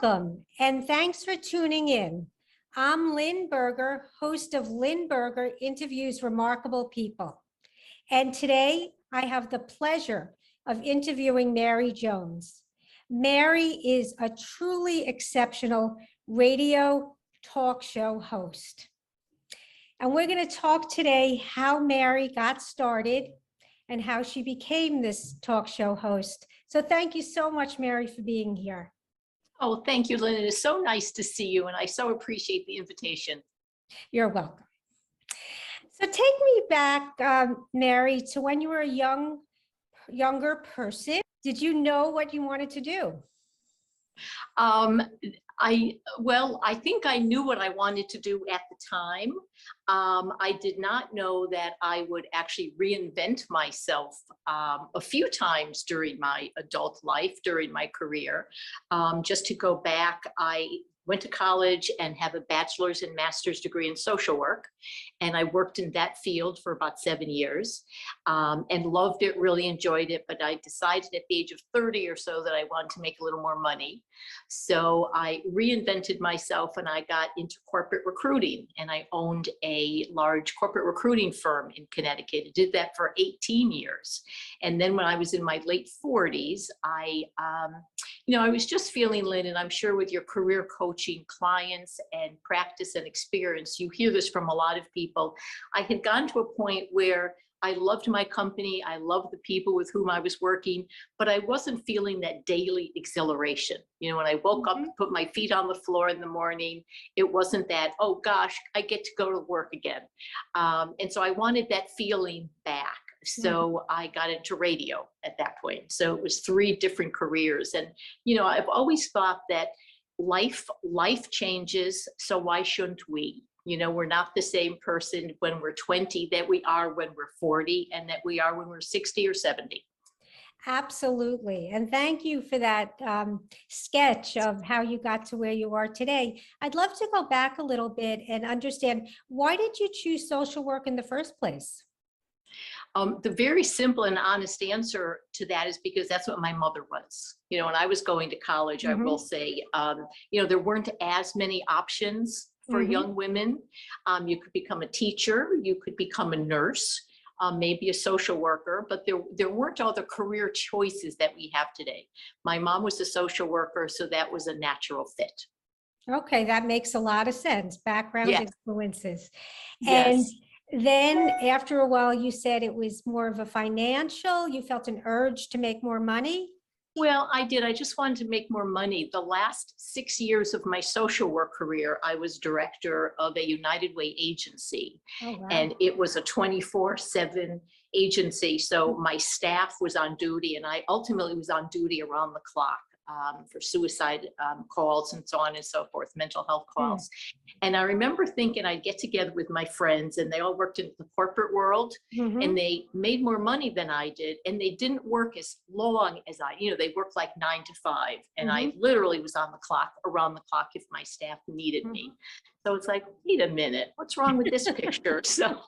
Welcome, and thanks for tuning in. I'm Lynn Berger, host of Lynn Berger Interviews Remarkable People. And today I have the pleasure of interviewing Mary Jones. Mary is a truly exceptional radio talk show host. And we're going to talk today how Mary got started and how she became this talk show host. So thank you so much, Mary, for being here. Oh, thank you, Lynn. It is so nice to see you, and I so appreciate the invitation. You're welcome. So take me back, Mary, to when you were a younger person. Did you know what you wanted to do? I think I knew what I wanted to do at the time. I did not know that I would actually reinvent myself a few times during my adult life, during my career. Just to go back, I went to college and have a bachelor's and master's degree in social work. And I worked in that field for about 7 years and loved it, really enjoyed it. But I decided at the age of 30 or so that I wanted to make a little more money. So I reinvented myself and I got into corporate recruiting, and I owned a large corporate recruiting firm in Connecticut. I did that for 18 years. And then when I was in my late 40s, I was just feeling, Lynn, and I'm sure with your career coaching clients and practice and experience, you hear this from a lot of people. I had gotten to a point where I loved my company. I loved the people with whom I was working, but I wasn't feeling that daily exhilaration. You know, when I woke up and put my feet on the floor in the morning, it wasn't that, oh gosh, I get to go to work again. And so I wanted that feeling back. So I got into radio at that point. So it was 3 different careers. And, I've always thought that life changes. So why shouldn't we? We're not the same person when we're 20 that we are when we're 40 and that we are when we're 60 or 70. Absolutely. And thank you for that sketch of how you got to where you are today. I'd love to go back a little bit and understand, why did you choose social work in the first place? The very simple and honest answer to that is because that's what my mother was. When I was going to college, I will say, there weren't as many options for young women. You could become a teacher, you could become a nurse, maybe a social worker, but there weren't all the career choices that we have today. My mom was a social worker, so that was a natural fit. Okay, that makes a lot of sense. Background influences. Yes. And then after a while, you said it was more of a financial, you felt an urge to make more money? Well, I did. I just wanted to make more money. The last 6 years of my social work career, I was director of a United Way agency. Oh, wow. And it was a 24/7 agency. So my staff was on duty, and I ultimately was on duty around the clock for suicide calls and so on and so forth, mental health calls. And I remember thinking I'd get together with my friends, and they all worked in the corporate world, and they made more money than I did, and they didn't work as long as they worked like 9 to 5, and I literally was on the clock, around the clock, if my staff needed me. So it's like, wait a minute, what's wrong with this picture? So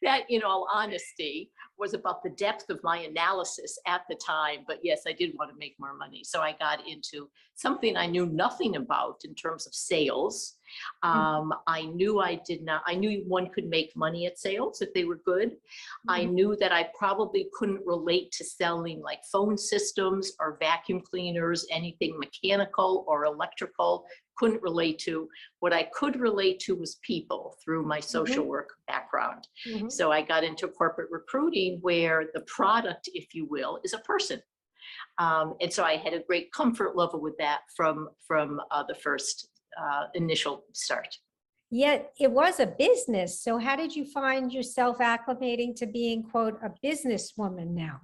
that, in all honesty, was about the depth of my analysis at the time. But yes, I did want to make more money. So I got into something I knew nothing about in terms of sales. I knew one could make money at sales if they were good. I knew that I probably couldn't relate to selling like phone systems or vacuum cleaners, anything mechanical or electrical. Couldn't relate to. What I could relate to was people through my social work background. So I got into corporate recruiting, where the product, if you will, is a person. And so I had a great comfort level with that from the first initial start. Yet it was a business. So how did you find yourself acclimating to being, quote, a businesswoman now?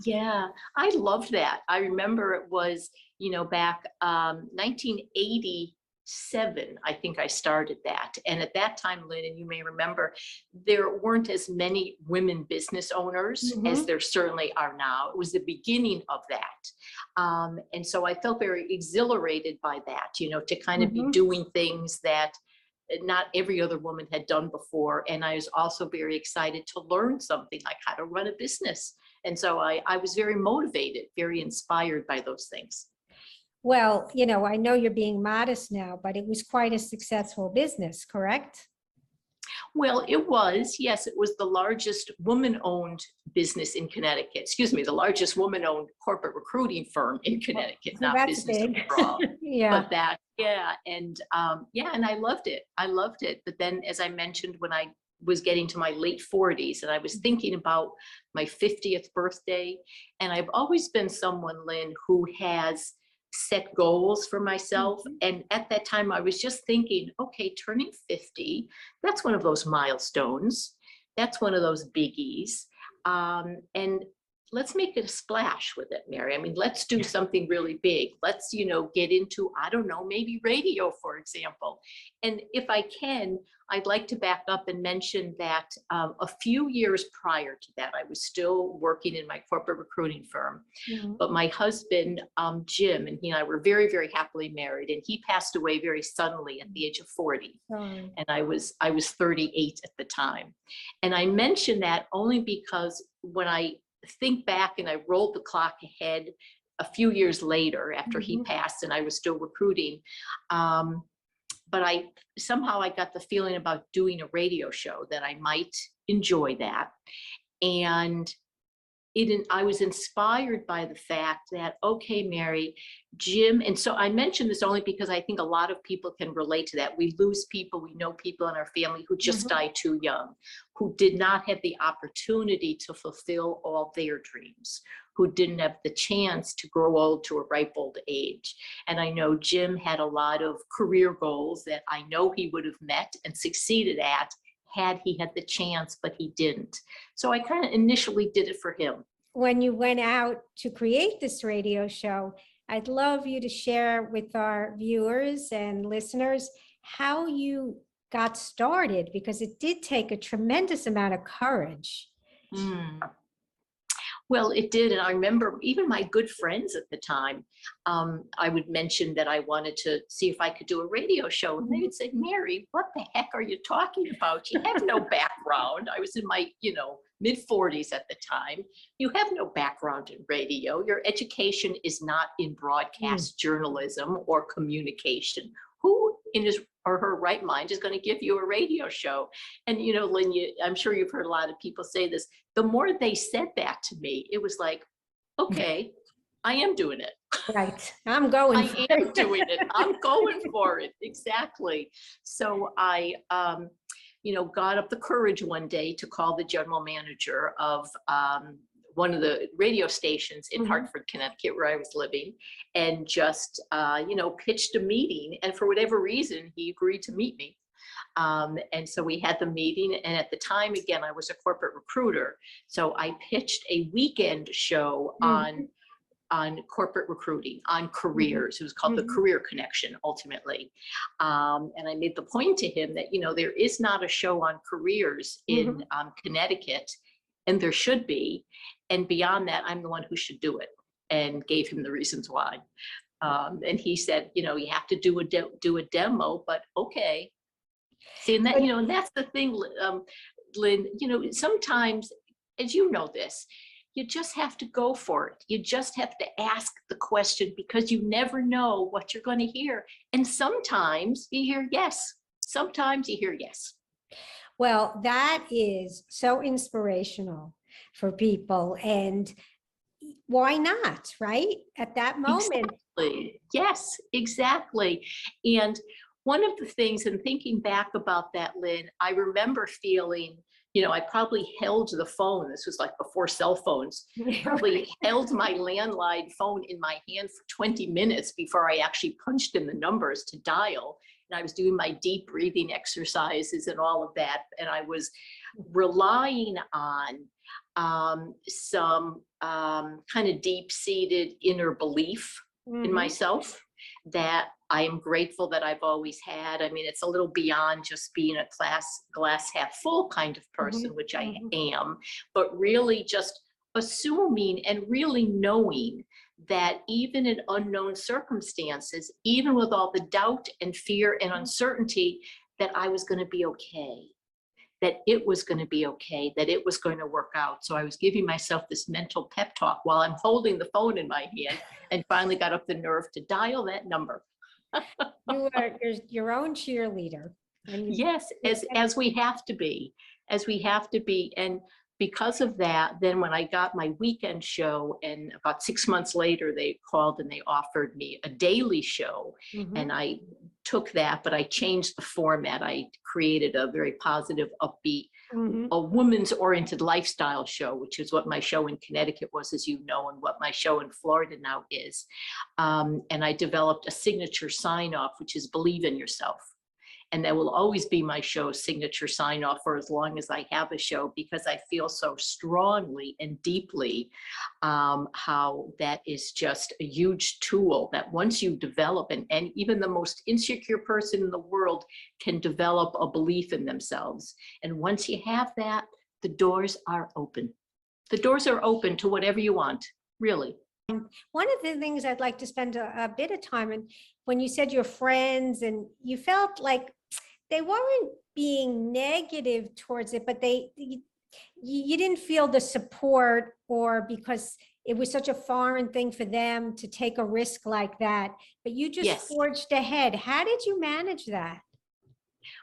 Yeah, I loved that. I remember it was, back 1987, I think I started that. And at that time, Lynn, and you may remember, there weren't as many women business owners as there certainly are now. It was the beginning of that. And so I felt very exhilarated by that, to kind of be doing things that not every other woman had done before. And I was also very excited to learn something like how to run a business. And so I was very motivated, very inspired by those things. Well, I know you're being modest now, but it was quite a successful business, correct? Well, it was, yes, it was the largest woman-owned business in Connecticut. Excuse me, the largest woman-owned corporate recruiting firm in Connecticut, So not that's Business big. Overall. Yeah. But that, yeah, and yeah, and I loved it. I loved it. But then, as I mentioned, when I was getting to my late 40s and I was thinking about my 50th birthday, and I've always been someone, Lynn, who has set goals for myself. And at that time, I was just thinking, okay, turning 50, that's one of those milestones. That's one of those biggies. And let's make it a splash with it, Mary. I mean, let's do something really big. Let's, get into, I don't know, maybe radio, for example. And if I can, I'd like to back up and mention that a few years prior to that, I was still working in my corporate recruiting firm. Mhm. But my husband, Jim, and he and I were very, very happily married, and he passed away very suddenly at the age of 40. Sorry. And I was 38 at the time. And I mention that only because when I think back and I rolled the clock ahead a few years later after he Mhm. passed and I was still recruiting, but I got the feeling about doing a radio show that I might enjoy that. And I was inspired by the fact that, okay, Mary, Jim, and so I mention this only because I think a lot of people can relate to that. We lose people, we know people in our family who just Mhm. died too young, who did not have the opportunity to fulfill all their dreams, who didn't have the chance to grow old to a ripe old age. And I know Jim had a lot of career goals that I know he would have met and succeeded at had he had the chance, but he didn't. So I kind of initially did it for him. When you went out to create this radio show, I'd love you to share with our viewers and listeners how you got started, because it did take a tremendous amount of courage. Mm. Well, it did. And I remember even my good friends at the time, I would mention that I wanted to see if I could do a radio show. And they would say, Mary, what the heck are you talking about? You have no background. I was in my, mid 40s at the time. You have no background in radio. Your education is not in broadcast journalism or communication. Who in his or her right mind is going to give you a radio show? And, Lynn, I'm sure you've heard a lot of people say this. The more they said that to me, it was like, okay, I am doing it. Right. I'm going I for am it. doing it. I'm going for it. Exactly. So I, got up the courage one day to call the general manager of one of the radio stations in Mhm. Hartford, Connecticut, where I was living, and just, pitched a meeting. And for whatever reason, he agreed to meet me. And so we had the meeting. And at the time, again, I was a corporate recruiter. So I pitched a weekend show Mhm. on corporate recruiting, on Mhm. careers. It was called the Mhm. Career Connection, ultimately. And I made the point to him that, there is not a show on careers in Mhm. Connecticut, and there should be. And beyond that, I'm the one who should do it, and gave him the reasons why. And he said, you have to do a demo, but okay. See, and that, But and that's the thing, Lynn, sometimes, as you know this, you just have to go for it. You just have to ask the question, because you never know what you're going to hear. And sometimes you hear yes. Sometimes you hear yes. Well, that is so inspirational for people. And why not, right? At that moment. Exactly. Yes, exactly. And one of the things, and thinking back about that, Lynn, I remember feeling, I probably held the phone. This was like before cell phones. Probably held my landline phone in my hand for 20 minutes before I actually punched in the numbers to dial. And I was doing my deep breathing exercises and all of that. And I was relying on some kind of deep-seated inner belief in Mhm. myself that I am grateful that I've always had. I mean, it's a little beyond just being a glass half full kind of person, Mhm. which I Mhm. am, but really just assuming and really knowing that even in unknown circumstances, even with all the doubt and fear and uncertainty, that I was going to be okay, that it was going to be okay, that it was going to work out. So I was giving myself this mental pep talk while I'm holding the phone in my hand, and finally got up the nerve to dial that number. You are your own cheerleader. And Yes, as we have to be, as we have to be. And because of that, then when I got my weekend show, and about 6 months later, they called and they offered me a daily show. And I took that, but I changed the format. I created a very positive, upbeat, a woman's oriented lifestyle show, which is what my show in Connecticut was, as you know, and what my show in Florida now is. And I developed a signature sign off, which is believe in yourself. And that will always be my show's signature sign off for as long as I have a show, because I feel so strongly and deeply how that is just a huge tool that once you develop, and even the most insecure person in the world can develop a belief in themselves. And once you have that, the doors are open. The doors are open to whatever you want, really. One of the things I'd like to spend a bit of time in, when you said your friends and you felt like they weren't being negative towards it, but you didn't feel the support, or because it was such a foreign thing for them to take a risk like that, but you just forged ahead. How did you manage that?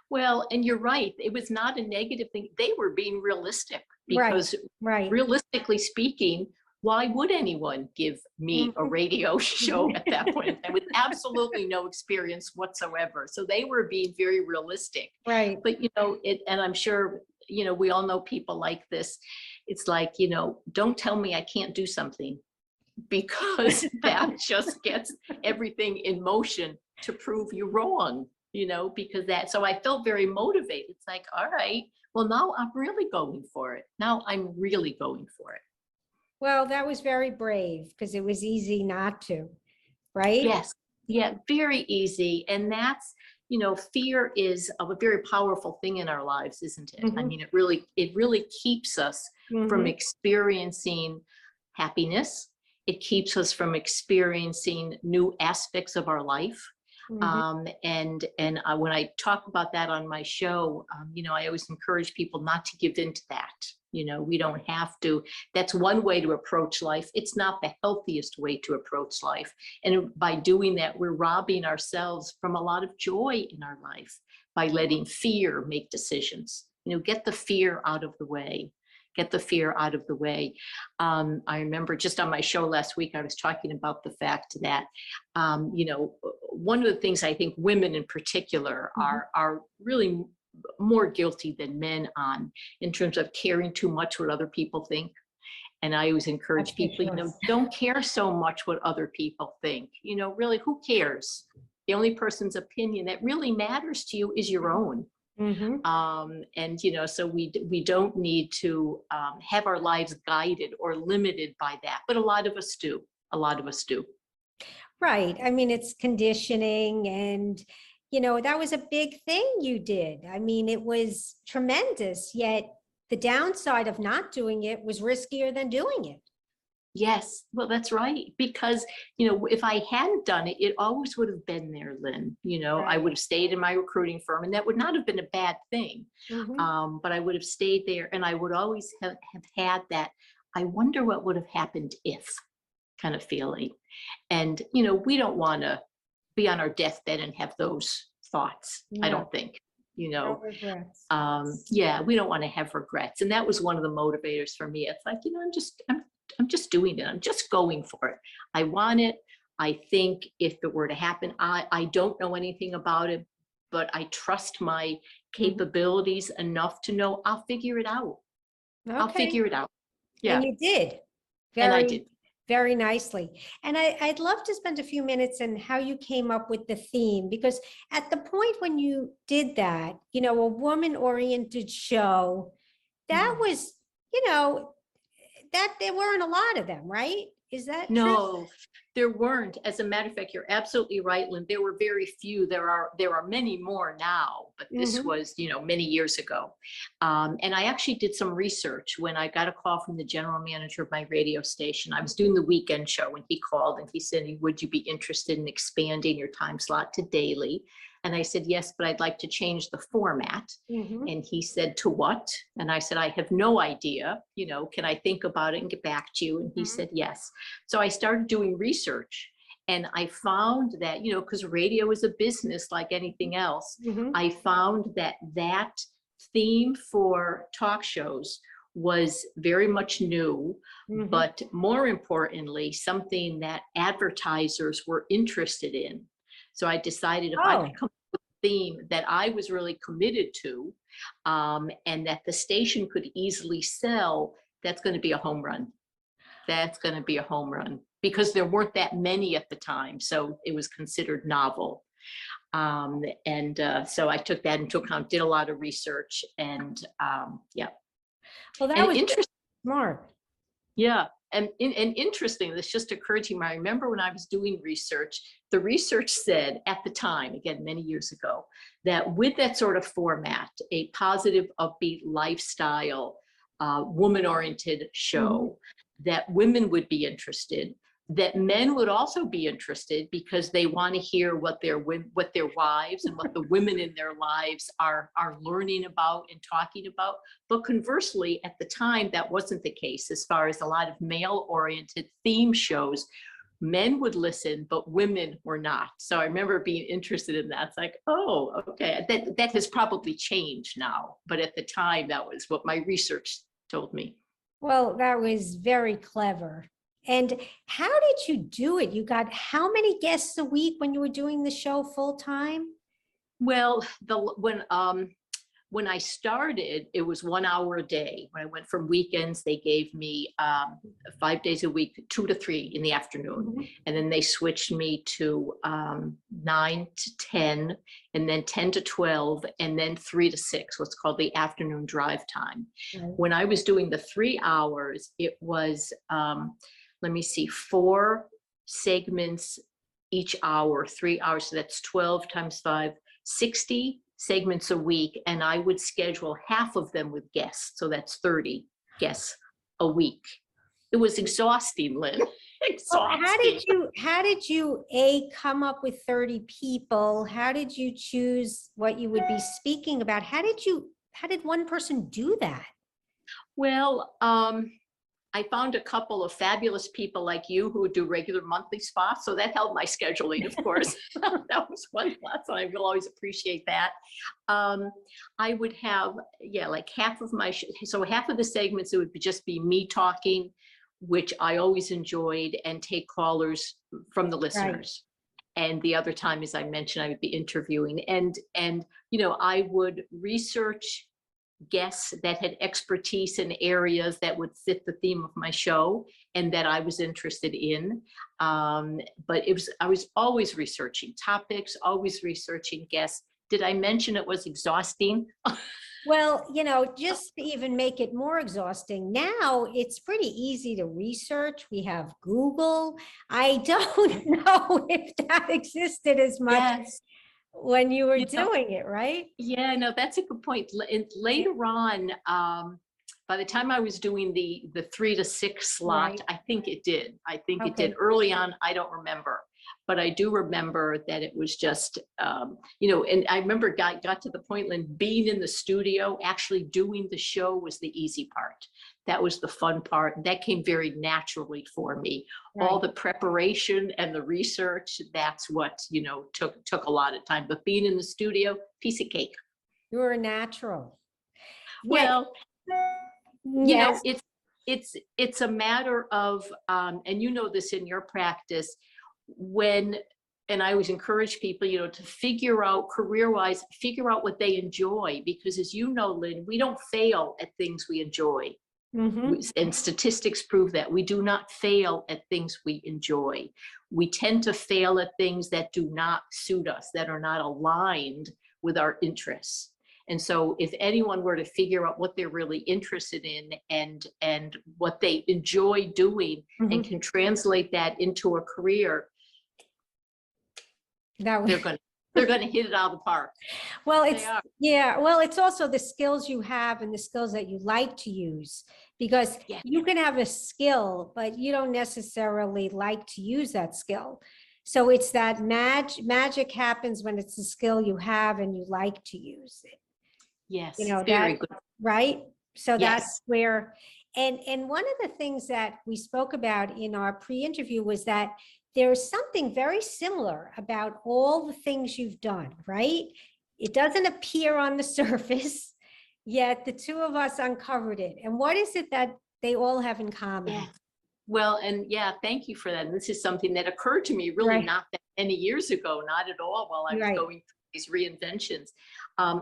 Well, and you're right. It was not a negative thing. They were being realistic, because realistically speaking, why would anyone give me a radio show at that point in time with absolutely no experience whatsoever? So they were being very realistic. Right. But, and I'm sure, we all know people like this. It's like, don't tell me I can't do something, because that just gets everything in motion to prove you wrong, because so I felt very motivated. It's like, all right, well, now I'm really going for it. Now I'm really going for it. Well, that was very brave, because it was easy not to, right? Yes. Yeah, very easy. And that's, fear is a very powerful thing in our lives, isn't it? I mean, it really keeps us from experiencing happiness. It keeps us from experiencing new aspects of our life. And when I talk about that on my show, I always encourage people not to give in to that. We don't have to. That's one way to approach life. It's not the healthiest way to approach life. And by doing that, we're robbing ourselves from a lot of joy in our life by letting fear make decisions. Get the fear out of the way. Get the fear out of the way. I remember just on my show last week, I was talking about the fact that, one of the things I think women in particular are really more guilty than men on, in terms of caring too much what other people think. And I always encourage people, don't care so much what other people think. Really, who cares? The only person's opinion that really matters to you is your own. And so we don't need to have our lives guided or limited by that, but a lot of us do. Right. I mean, it's conditioning, and that was a big thing you did. I mean, it was tremendous, yet the downside of not doing it was riskier than doing it. Yes, well, that's right. Because, if I hadn't done it, it always would have been there, Lynn. I would have stayed in my recruiting firm, and that would not have been a bad thing. But I would have stayed there, and I would always have had that, I wonder what would have happened if kind of feeling. And, we don't want to be on our deathbed and have those thoughts. I don't think. No regrets. We don't want to have regrets. And that was one of the motivators for me. It's like, I'm just doing it. I'm just going for it. I want it. I think if it were to happen, I don't know anything about it, but I trust my capabilities enough to know I'll figure it out. Okay. I'll figure it out. Yeah. And you did. And I did. Very nicely. And I'd love to spend a few minutes on how you came up with the theme, because at the point when you did that, a woman-oriented show, that was, that there weren't a lot of them, right? Is that true? No, there weren't. As a matter of fact, you're absolutely right, Lynn. There were very few. There are many more now, but this was, many years ago. And I actually did some research when I got a call from the general manager of my radio station. I was doing the weekend show when he called, and he said, would you be interested in expanding your time slot to daily? And I said, yes, but I'd like to change the format. Mhm. And he said, to what? And I said, I have no idea. Can I think about it and get back to you? And he Mhm. said, yes. So I started doing research. And I found that, because radio is a business like anything else, Mhm. I found that that theme for talk shows was very much new, Mhm. but more importantly, something that advertisers were interested in. So I decided if I Oh, could come up with a theme that I was really committed to, and that the station could easily sell, that's going to be a home run. That's going to be a home run because there weren't that many at the time. So it was considered novel. So I took that into account, did a lot of research, and yeah. well, that And was interesting, smart. yeah. And interesting, this just occurred to me. I remember when I was doing research, the research said at the time, again, many years ago, that with that sort of format, a positive, upbeat lifestyle, woman-oriented show, that women would be interested, that men would also be interested because they want to hear what their wives and what the women in their lives are learning about and talking about. But conversely, at the time, that wasn't the case as far as a lot of male-oriented theme shows. Men would listen, but women were not. So I remember being interested in that. It's like, oh, okay, that has probably changed now. But at the time, that was what my research told me. Well, that was very clever. And how did you do it? You got how many guests a week when you were doing the show full time? Well, when I started, it was 1 hour a day. When I went from weekends, they gave me 5 days a week, 2 to 3 in the afternoon. Mhm. And then they switched me to 9 to 10, and then 10 to 12, and then 3 to 6, what's called the afternoon drive time. Right. When I was doing the 3 hours, it was, let me see, 4 segments each hour, 3 hours. So that's 12 times 5, 60 segments a week, and I would schedule half of them with guests. So that's 30 guests a week. It was exhausting, Lynn. Well, Exhausting. how did you come up with 30 people? How did you choose what you would be speaking about? How did one person do that? Well, I found a couple of fabulous people like you who would do regular monthly spots. So that helped my scheduling, of course. That was one plus. I will always appreciate that. I would have, yeah, like half of my, so half of the segments, it would just be me talking, which I always enjoyed, and take callers from the listeners. And the other time, as I mentioned, I would be interviewing, and I would research guests that had expertise in areas that would fit the theme of my show and that I was interested in. But I was always researching topics, always researching guests. Did I mention it was exhausting? Well, just to even make it more exhausting, now it's pretty easy to research. We have Google. I don't know if that existed as much Yes. when you were You know, doing it, right? yeah, no, that's a good point. Later on, by the time I was doing the 3 to 6 slot, Right. I think it did. I think it did. Okay. Early on, I don't remember, but I do remember that it was just, and I remember got to the point, Lynn, being in the studio, actually doing the show was the easy part. That was the fun part. That came very naturally for me. All Right. the preparation and the research, that's what, took a lot of time. But being in the studio, piece of cake. You're a natural. Yeah. Well, Yes. it's a matter of, and this in your practice, and I always encourage people, to figure out career-wise, figure out what they enjoy, because as you know, Lynn, we don't fail at things we enjoy. Mhm. And statistics prove that we do not fail at things we enjoy. We tend to fail at things that do not suit us, that are not aligned with our interests. And so if anyone were to figure out what they're really interested in and what they enjoy doing and Mhm. can translate that into a career, That was, they're going to hit it out of the park. well, They are. it's also the skills you have and the skills that you like to use, because Yeah. you can have a skill, but you don't necessarily like to use that skill. So it's that magic happens when it's a skill you have and you like to use it. You Yes, know, very that, good. right? So that's Yes. where, and one of the things that we spoke about in our pre-interview was that there's something very similar about all the things you've done, right? It doesn't appear on the surface, yet the two of us uncovered it. And what is it that they all have in common? Yeah. Well, and yeah, thank you for that. And this is something that occurred to me really Right, not that many years ago, not at all while I was right, going through these reinventions.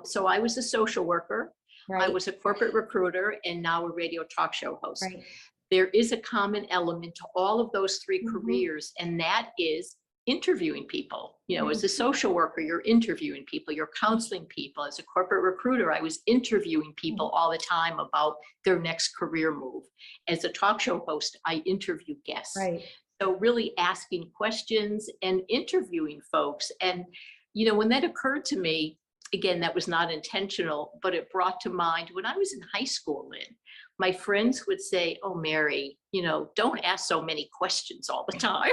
So I was a social worker, I right, was a corporate recruiter, and now a radio talk show host. right. There is a common element to all of those three Mhm, careers, and that is interviewing people. You know, as mhm, a social worker, you're interviewing people, you're counseling people. As a corporate recruiter, I was interviewing people mhm. all the time about their next career move. As a talk show host, I interview guests. Right, So really asking questions and interviewing folks. And, you know, when that occurred to me, again, that was not intentional, but it brought to mind when I was in high school, Lynn, my friends would say, "Oh, Mary, you know, don't ask so many questions all the time."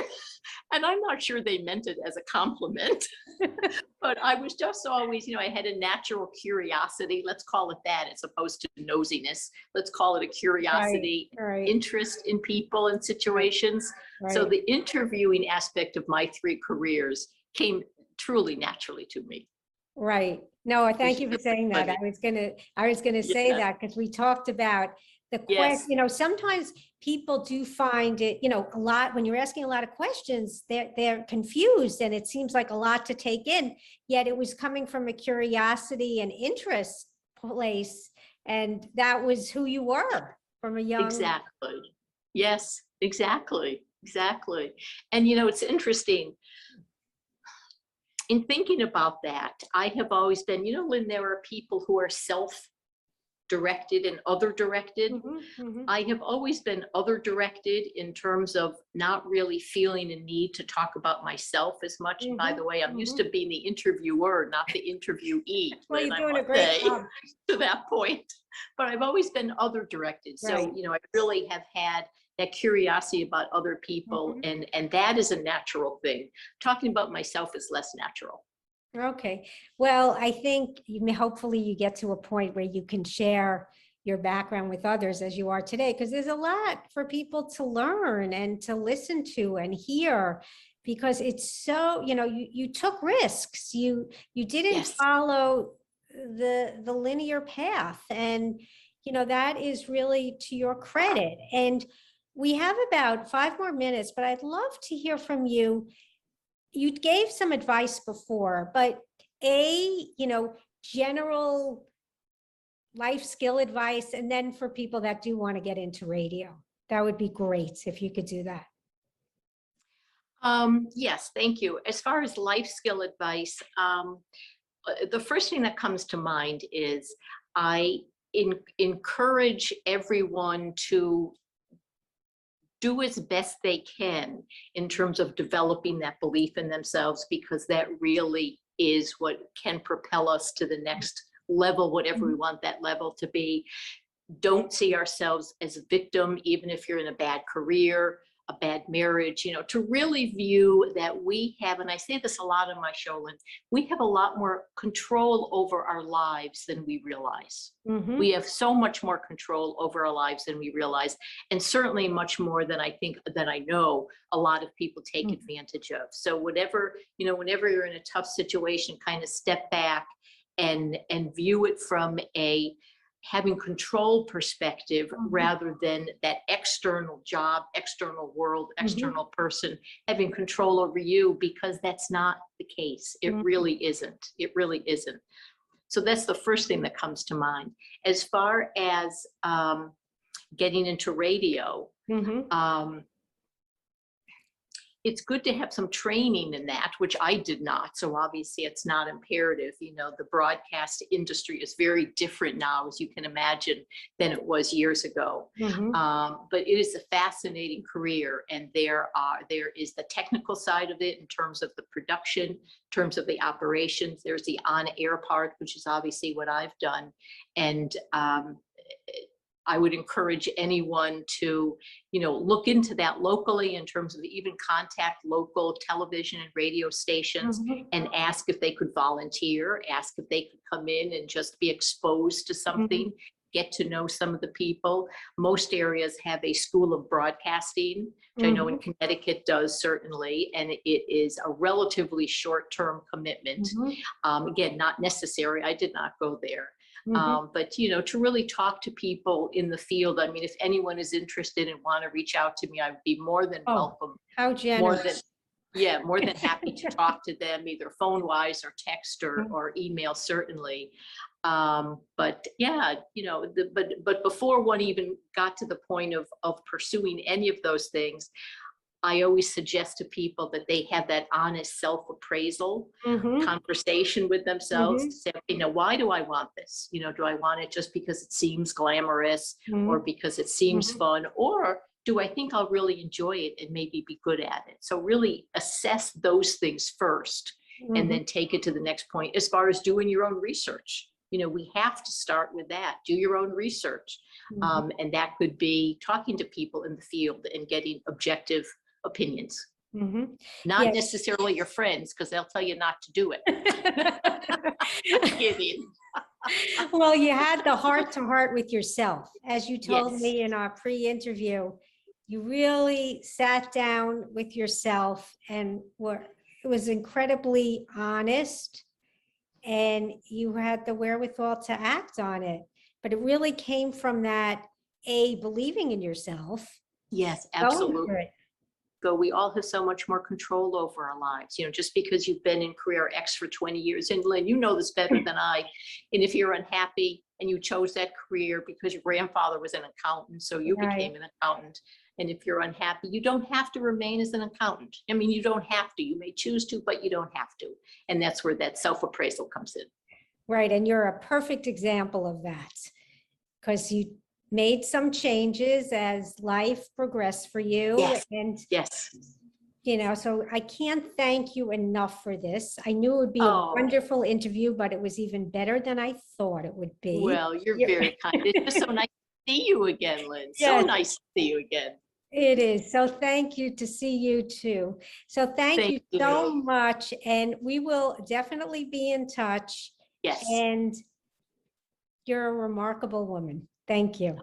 And I'm not sure they meant it as a compliment, but I was just always, you know, I had a natural curiosity, let's call it that, as opposed to nosiness. Let's call it a right, curiosity, right, interest in people and right, situations. So right. the interviewing aspect of my three careers came truly naturally to me, Right. No, which thank is you for really saying that. funny. I was gonna say Yeah. that because we talked about the question, Yes. you know, sometimes people do find it, you know, a lot, when you're asking a lot of questions, they're confused and it seems like a lot to take in, yet it was coming from a curiosity and interest place. And that was who you were from a young, Exactly. Yes, exactly. Exactly. And you know, it's interesting in thinking about that. I have always been, you know, Lynn, there are people who are self-directed and other directed. Mhm, mhm, I have always been other directed in terms of not really feeling a need to talk about myself as much. And by mhm, the way, I'm used mhm. to being the interviewer, not the interviewee, Well, Lynn, you're I doing a must great say, job. to that point. But I've always been other directed. So, Right. you know, I really have had that curiosity about other people, Mhm. and that is a natural thing. Talking about myself is less natural. Okay, well, I think hopefully you get to a point where you can share your background with others as you are today, because there's a lot for people to learn and to listen to and hear, because it's so, you know, you took risks. You didn't Yes. follow the linear path, and you know that is really to your credit. And we have about 5 more minutes, but I'd love to hear from you. You gave some advice before, but you know, general life skill advice, and then for people that do want to get into radio, that would be great if you could do that. Yes, thank you. As far as life skill advice, the first thing that comes to mind is I encourage everyone to do as best they can in terms of developing that belief in themselves, because that really is what can propel us to the next level, whatever we Mhm. want that level to be. Don't see ourselves as a victim, even if you're in a bad career, a bad marriage, you know, to really view that we have, and I say this a lot on my show, Lynn, we have a lot more control over our lives than we realize. We Mhm. have so much more control over our lives than we realize, and certainly much more than I think, that I know a lot of people take Mhm. advantage of. So whatever, you know, whenever you're in a tough situation, kind of step back and view it from a having control perspective Mhm. rather than that external job, external world, Mhm. external person having control over you, because that's not the case. It Mhm. really isn't. It really isn't. So that's the first thing that comes to mind. As far as getting into radio, Mhm. um, it's good to have some training in that, which I did not. So obviously it's not imperative. You know, the broadcast industry is very different now, as you can imagine, than it was years ago. Mhm. But it is a fascinating career, and there is the technical side of it in terms of the production, in terms of the operations. There's the on-air part, which is obviously what I've done, and I would encourage anyone to, look into that locally in terms of even contact local television and radio stations Mhm. and ask if they could volunteer, ask if they could come in and just be exposed to something, get to know some of the people. Most areas have a school of broadcasting, which I know in Mhm. Connecticut does certainly, and it is a relatively short-term commitment. Mhm. Again, not necessary. I did not go there. Mhm. But to really talk to people in the field. I mean, if anyone is interested and want to reach out to me, I would be more than Oh, welcome. how More than, generous. yeah, more than happy to talk to them, either phone wise or text or email, certainly. But yeah, but before one even got to the point of pursuing any of those things, I always suggest to people that they have that honest self-appraisal Mhm. conversation with themselves to Mhm. say, okay, now why do I want this? Do I want it just because it seems glamorous or Mhm. because it seems Mhm. fun? Or do I think I'll really enjoy it and maybe be good at it? So really assess those things first and Mhm. then take it to the next point as far as doing your own research. We have to start with that. Do your own research. Mhm. And that could be talking to people in the field and getting objective opinions, Mhm. not Yes. necessarily your friends, because they'll tell you not to do it. Kidding. Well, you had the heart to heart with yourself. As you told Yes. me in our pre-interview, you really sat down with yourself and it was incredibly honest, and you had the wherewithal to act on it. But it really came from that, believing in yourself, Yes, going for absolutely. it. So we all have so much more control over our lives, just because you've been in career X for 20 years. And Lynn, you know this better than I. And if you're unhappy and you chose that career because your grandfather was an accountant, so you Right. became an accountant. And if you're unhappy, you don't have to remain as an accountant. I mean, you don't have to. You may choose to, but you don't have to. And that's where that self-appraisal comes in. Right. And you're a perfect example of that, because you made some changes as life progressed for you. Yes. And, Yes. so I can't thank you enough for this. I knew it would be a Oh, wonderful interview, but it was even better than I thought it would be. well, you're Yeah. very kind. It's just so nice to see you again, Lynn. So Yes, nice to see you again. it is. So thank you, to see you too. So thank Thank you so you. much. And we will definitely be in touch. Yes. And you're a remarkable woman. Thank you.